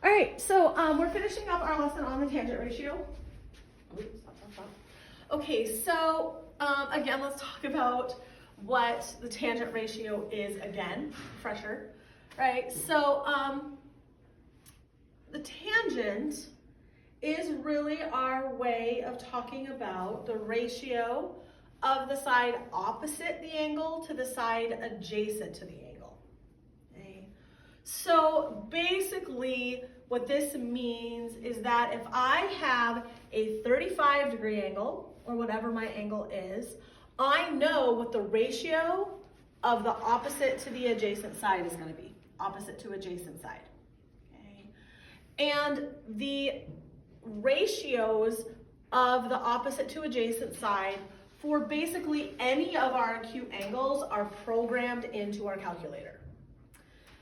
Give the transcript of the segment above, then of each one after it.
All right, so we're finishing up our lesson on the tangent ratio. Okay, so again, let's talk about what the tangent ratio is again, refresher, right? So the tangent is really our way of talking about the ratio of the side opposite the angle to the side adjacent to the angle. Okay? So basically what this means is that if I have a 35-degree angle, or whatever my angle is, I know what the ratio of the opposite to the adjacent side is going to be, opposite to adjacent side. Okay? And the ratios of the opposite to adjacent side for basically any of our acute angles are programmed into our calculator.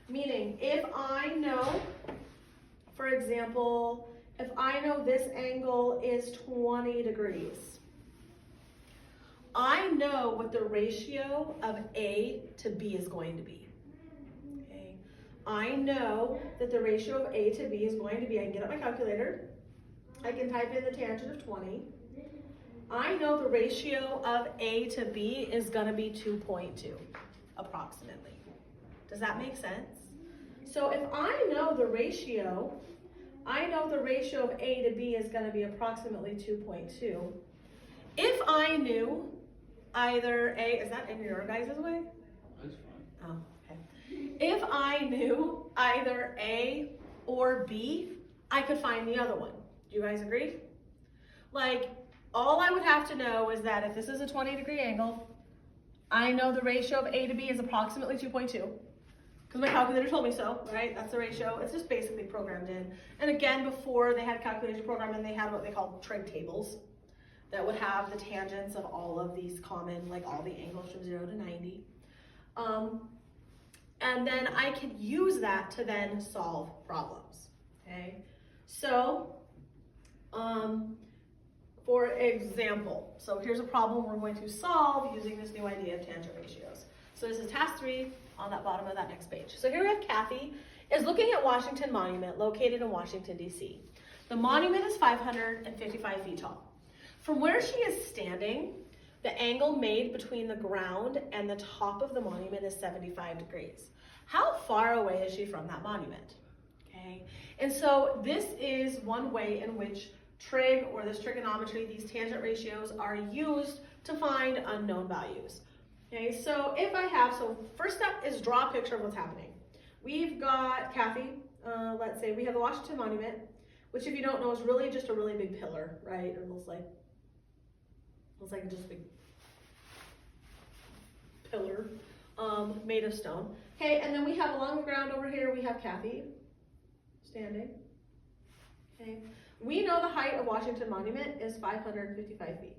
Meaning, if I know, for example, if I know this angle is 20 degrees, I know what the ratio of A to B is going to be. Okay? I know that the ratio of A to B is going to be, I can get out my calculator, I can type in the tangent of 20. I know the ratio of A to B is going to be 2.2, approximately. Does that make sense? So if I know the ratio, I know the ratio of A to B is going to be approximately 2.2. If I knew either A, is that in your guys' way? That's fine. Oh, okay. If I knew either A or B, I could find the other one. Do you guys agree? Like, all I would have to know is that if this is a 20-degree angle, I know the ratio of A to B is approximately 2.2, because my calculator told me so, right? That's the ratio. It's just basically programmed in. And again, before they had calculation program, and they had what they called trig tables that would have the tangents of all of these common, like all the angles from 0 to 90. And then I could use that to then solve problems, okay? So, for example, so here's a problem we're going to solve using this new idea of tangent ratios. So this is task 3 on that bottom of that next page. So here we have Kathy is looking at Washington Monument located in Washington, D.C. The monument is 555 feet tall. From where she is standing, the angle made between the ground and the top of the monument is 75 degrees. How far away is she from that monument? Okay, and so this is one way in which trig, or this trigonometry, these tangent ratios are used to find unknown values. Okay, so if I have, so first step is draw a picture of what's happening. We've got Kathy, let's say we have the Washington Monument, which if you don't know is really just a really big pillar, right? It looks like just a big pillar made of stone. Okay, and then we have along the ground over here, we have Kathy standing. Okay, we know the height of Washington Monument is 555 feet.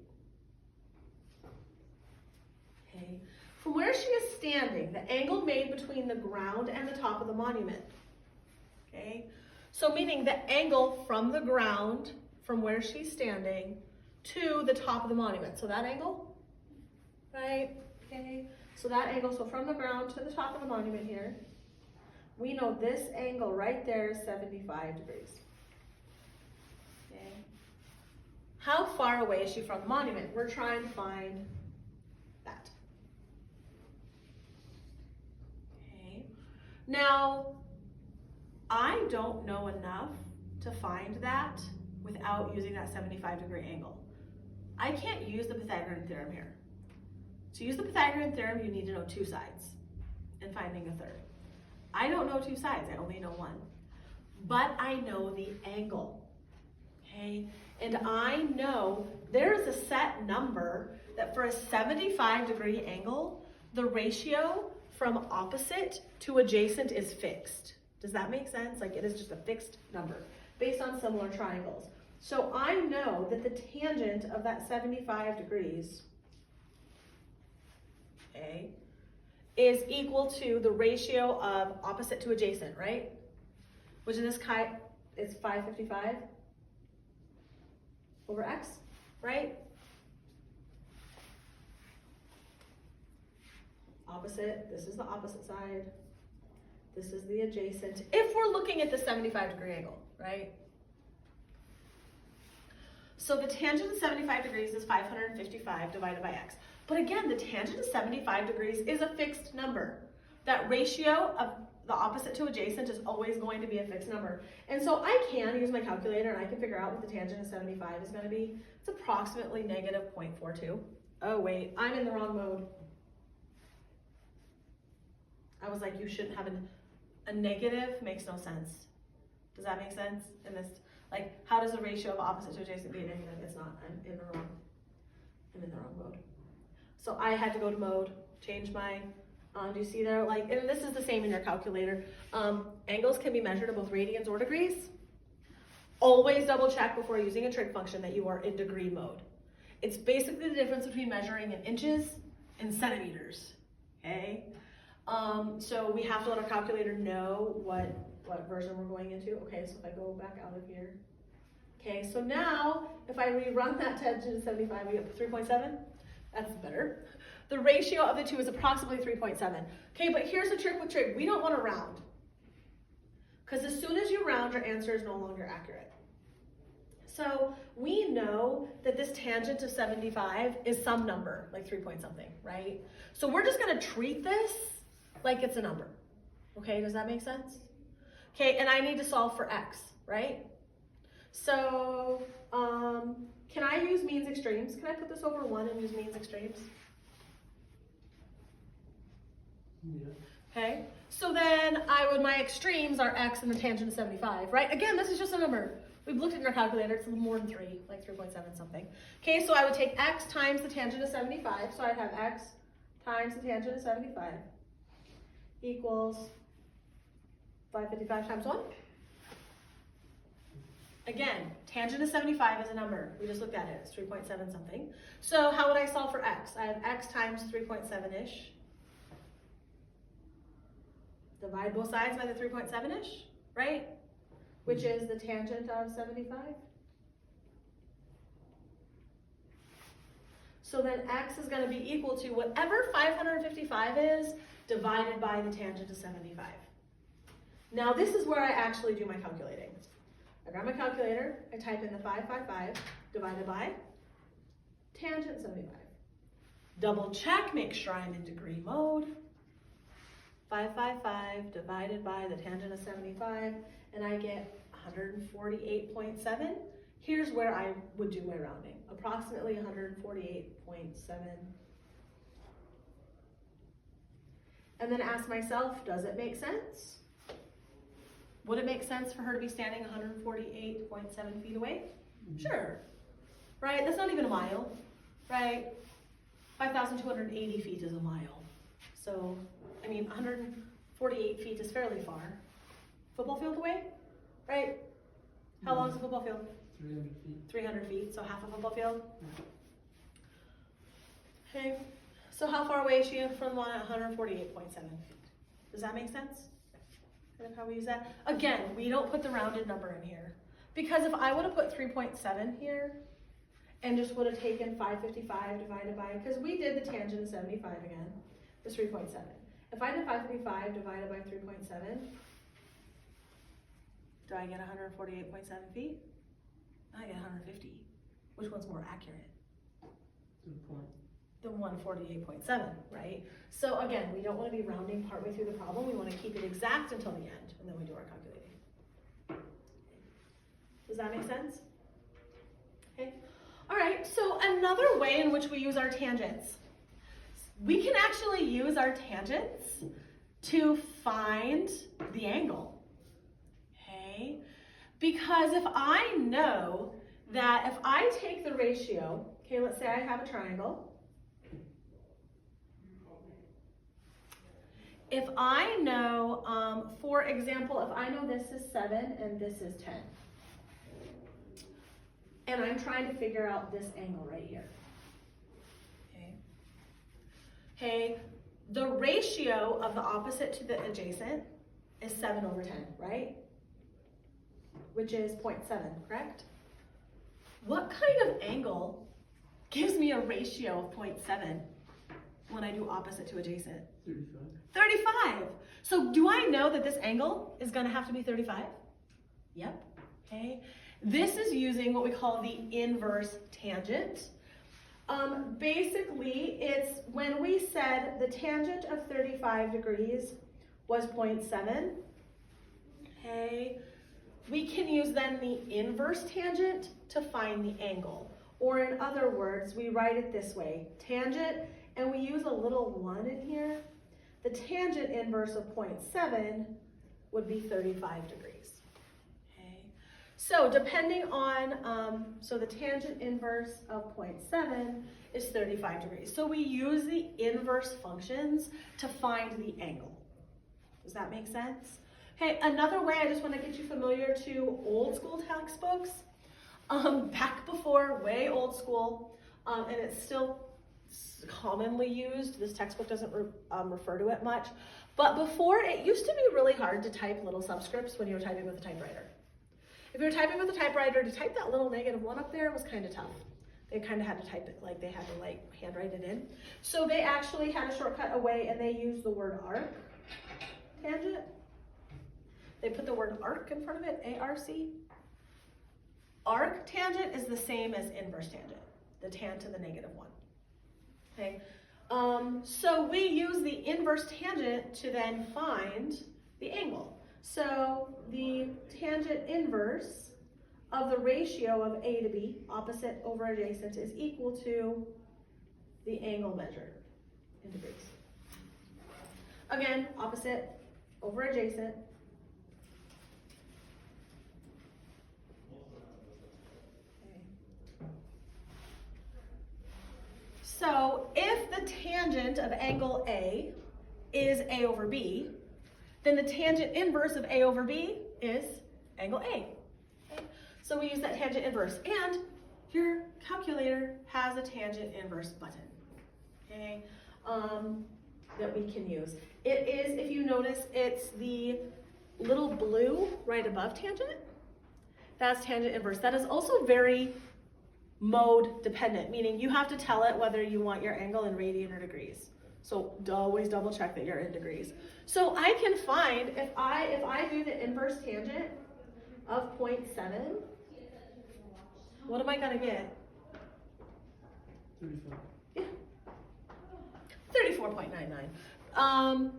Okay, from where she is standing, the angle made between the ground and the top of the monument. Okay, so meaning the angle from the ground, from where she's standing, to the top of the monument. So that angle, right? Okay, so that angle, so from the ground to the top of the monument here, we know this angle right there is 75 degrees. Okay, how far away is she from the monument? We're trying to find that. Okay, now I don't know enough to find that without using that 75-degree angle. I can't use the Pythagorean theorem here. To use the Pythagorean theorem, you need to know 2 sides and finding a third. I don't know 2 sides, I only know 1. But I know the angle, okay? And I know there is a set number that for a 75-degree angle, the ratio from opposite to adjacent is fixed. Does that make sense? Like it is just a fixed number based on similar triangles. So I know that the tangent of that 75 degrees, okay, is equal to the ratio of opposite to adjacent, right? Which in this case is 555 over x, right? Opposite, this is the opposite side. This is the adjacent, if we're looking at the 75-degree angle, right? So the tangent of 75 degrees is 555 divided by x. But again, the tangent of 75 degrees is a fixed number. That ratio of the opposite to adjacent is always going to be a fixed number. And so I can use my calculator and I can figure out what the tangent of 75 is going to be. It's approximately negative 0.42. Oh wait, I'm in the wrong mode. I was like, you shouldn't have a negative, makes no sense. Does that make sense? In this, like, how does the ratio of opposite to adjacent be a negative? It's not, I'm in the wrong mode. So I had to go to mode, change my, do you see there? Like, and this is the same in your calculator. Angles can be measured in both radians or degrees. Always double check before using a trig function that you are in degree mode. It's basically the difference between measuring in inches and centimeters, okay? So we have to let our calculator know what version we're going into. Okay, so if I go back out of here. Okay, so now if I rerun that tangent of 75, we get 3.7. That's better. The ratio of the two is approximately 3.7. Okay, but here's a trick with trig. We don't want to round. Because as soon as you round, your answer is no longer accurate. So we know that this tangent of 75 is some number, like 3 point something, right? So we're just going to treat this like it's a number. Okay, does that make sense? Okay, and I need to solve for x, right? So can I use means extremes? Can I put this over 1 and use means extremes? Yeah. Okay, so then my extremes are x and the tangent of 75, right? Again, this is just a number. We've looked at in our calculator, it's more than 3, like 3.7 something. Okay, so I would take x times the tangent of 75, so I'd have x times the tangent of 75 equals 555 times 1. Again, tangent of 75 is a number. We just looked at it, it's 3.7 something. So how would I solve for x? I have x times 3.7-ish. Divide both sides by the 3.7-ish, right? Which is the tangent of 75. So then x is going to be equal to whatever 555 is divided by the tangent of 75. Now this is where I actually do my calculating. I grab my calculator, I type in the 555 divided by tangent 75. Double check, make sure I'm in degree mode. 555 divided by the tangent of 75, and I get 148.7. Here's where I would do my rounding, approximately 148.7. And then ask myself, does it make sense? Would it make sense for her to be standing 148.7 feet away? Sure, right? That's not even a mile, right? 5,280 feet is a mile. So, I mean, 148 feet is fairly far. Football field away, right? How long is a football field? 300 feet. 300 feet, so half a football field. Okay, so how far away is she from 148.7 feet? Does that make sense? Kind of how we use that? Again, we don't put the rounded number in here. Because if I would have put 3.7 here, and just would have taken 555 divided by, because we did the tangent of 75 again, is 3.7. If I did 555 divided by 3.7, do I get 148.7 feet? I get 150. Which one's more accurate? Good point. The 148.7, right? So again, we don't want to be rounding partway through the problem. We want to keep it exact until the end, and then we do our calculating. Does that make sense? Okay. All right, so another way in which we use our tangents. We can actually use our tangents to find the angle, okay? Because if I know that if I take the ratio, okay, let's say I have a triangle. If I know, for example, if I know this is 7 and this is 10, and I'm trying to figure out this angle right here. Okay, the ratio of the opposite to the adjacent is 7 over 10, right? Which is 0.7, correct? What kind of angle gives me a ratio of 0.7 when I do opposite to adjacent? 35. 35. So do I know that this angle is going to have to be 35? Yep. Okay. This is using what we call the inverse tangent. Basically, it's when we said the tangent of 35 degrees was 0.7. Okay. We can use then the inverse tangent to find the angle. Or in other words, we write it this way, tangent, and we use a little 1 in here. The tangent inverse of 0.7 would be 35 degrees. Okay. So depending on, so the tangent inverse of 0.7 is 35 degrees. So we use the inverse functions to find the angle. Does that make sense? Okay, another way I just want to get you familiar to old school textbooks. Back before, way old school, and it's still commonly used. This textbook doesn't refer to it much, but before it used to be really hard to type little subscripts when you were typing with a typewriter. If you were typing with a typewriter, to type that little -1 up there was kind of tough. They kind of had to type it, like they had to handwrite it in. So they actually had a shortcut away, and they used the word arc tangent. They put the word arc in front of it, A-R-C. Arc tangent is the same as inverse tangent, the tan to the -1. Okay, so we use the inverse tangent to then find the angle. So the tangent inverse of the ratio of A to B, opposite over adjacent, is equal to the angle measured in degrees. Again, opposite over adjacent. So if the tangent of angle A is A over B, then the tangent inverse of A over B is angle A. Okay? So we use that tangent inverse, and your calculator has a tangent inverse button, okay, that we can use. It is, if you notice, it's the little blue right above tangent. That's tangent inverse. That is also very mode dependent, meaning you have to tell it whether you want your angle in radian or degrees. So always double check that you're in degrees. So I can find, if I do the inverse tangent of 0.7, what am I gonna get? 35. Yeah, 34.99.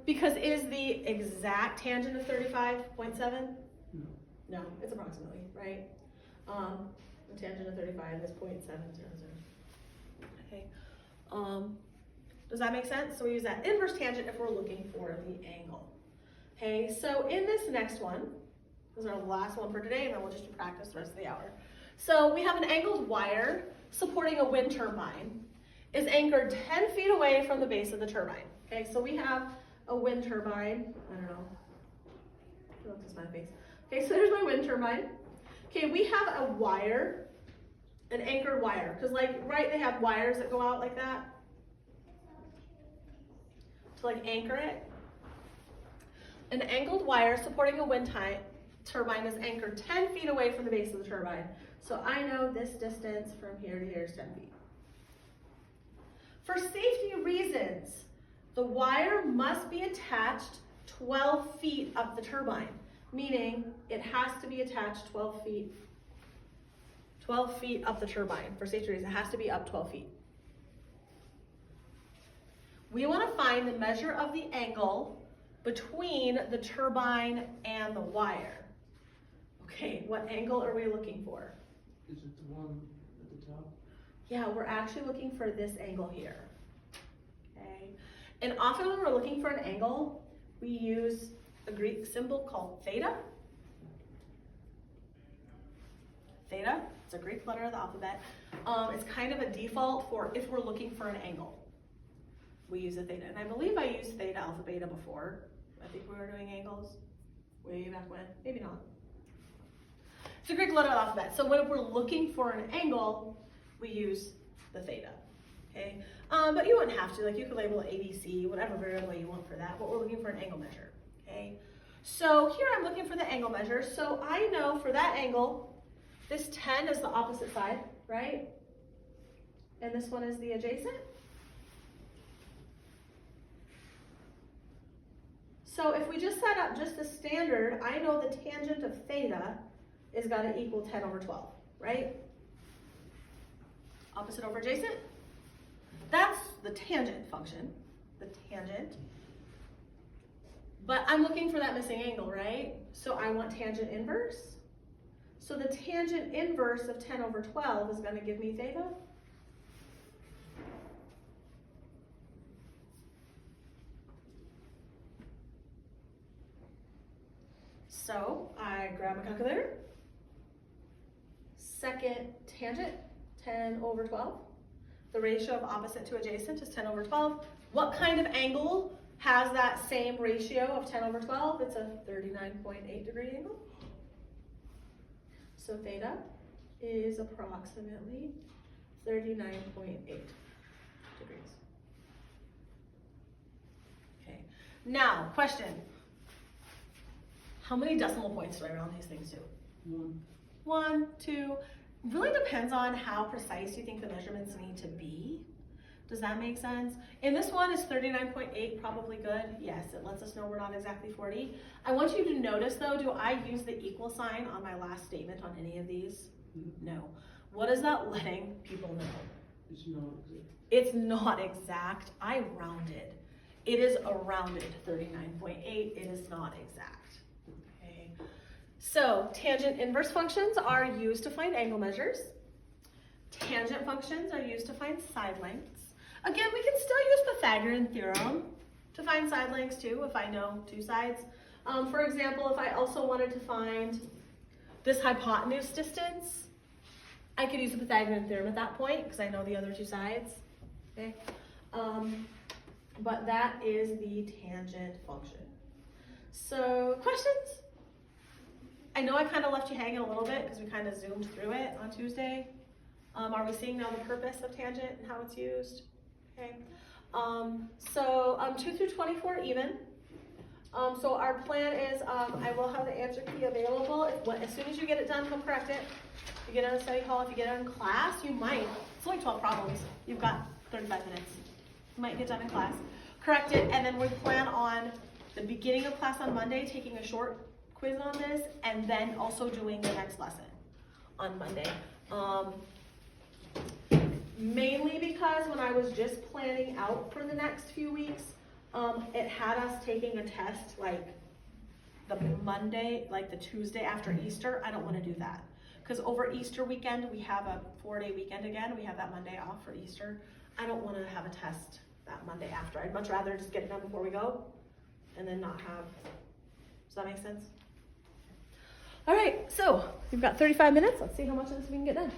Because is the exact tangent of 35.7? No. No, it's approximately, right? The tangent of 35 is 0.700. Okay. Does that make sense? So we use that inverse tangent if we're looking for the angle. Okay, so in this next one, this is our last one for today, and then we'll just practice the rest of the hour. So we have an angled wire supporting a wind turbine, is anchored 10 feet away from the base of the turbine. Okay, so we have a wind turbine. I don't know. This is my face. Okay, so there's my wind turbine. Okay, we have a wire, an anchored wire, because right, they have wires that go out like that to anchor it. An angled wire supporting a wind turbine is anchored 10 feet away from the base of the turbine. So I know this distance from here to here is 10 feet. For safety reasons, the wire must be attached 12 feet up the turbine, meaning it has to be attached 12 feet up the turbine. For safety reasons, it has to be up 12 feet. We want to find the measure of the angle between the turbine and the wire. Okay, what angle are we looking for? Is it the one at the top? Yeah, we're actually looking for this angle here. Okay, and often when we're looking for an angle, we use a Greek symbol called theta. Theta, it's a Greek letter of the alphabet. It's kind of a default for if we're looking for an angle. We use a theta, and I believe I used theta alpha beta before. I think we were doing angles way back when, maybe not. It's a Greek letter of the alphabet, so when we're looking for an angle, we use the theta, okay? But you wouldn't have to, you could label it ABC, whatever variable you want for that, but we're looking for an angle measure, okay? So here I'm looking for the angle measure, so I know for that angle, this 10 is the opposite side, right? And this one is the adjacent. So if we just set up just the standard, I know the tangent of theta is gonna equal 10 over 12, right? Opposite over adjacent? That's the tangent function, the tangent. But I'm looking for that missing angle, right? So I want tangent inverse. So the tangent inverse of 10 over 12 is gonna give me theta. So I grab my calculator. Second tangent, 10 over 12. The ratio of opposite to adjacent is 10 over 12. What kind of angle has that same ratio of 10 over 12? It's a 39.8 degree angle. So theta is approximately 39.8 degrees. Okay, now question. How many decimal points do I round these things to? 1. 1, 2. Really depends on how precise you think the measurements need to be. Does that make sense? And this one is 39.8, probably good. Yes, it lets us know we're not exactly 40. I want you to notice though, do I use the equal sign on my last statement on any of these? No. What is that letting people know? It's not exact. It's not exact. I rounded. It is a rounded 39.8. It is not exact. Okay. So tangent inverse functions are used to find angle measures. Tangent functions are used to find side lengths. Again, we can still use Pythagorean theorem to find side lengths too, if I know two sides. For example, if I also wanted to find this hypotenuse distance, I could use the Pythagorean theorem at that point because I know the other two sides. Okay, but that is the tangent function. So questions? I know I kind of left you hanging a little bit because we kind of zoomed through it on Tuesday. Are we seeing now the purpose of tangent and how it's used? Okay. 2 through 24 even. So our plan is I will have the answer key available. As soon as you get it done, come correct it. If you get it in a study hall, if you get it in class, you might. It's only 12 problems. You've got 35 minutes. You might get done in class. Correct it, and then we plan on the beginning of class on Monday taking a short quiz on this, and then also doing the next lesson on Monday. Mainly because when I was just planning out for the next few weeks, it had us taking a test like the Monday, like the Tuesday after Easter. I don't want to do that because over Easter weekend we have a 4-day weekend again. We have that Monday off for Easter. I don't want to have a test that Monday after. I'd much rather just get it done before we go and then not have. Does that make sense? All right, so we've got 35 minutes. Let's see how much of this we can get done.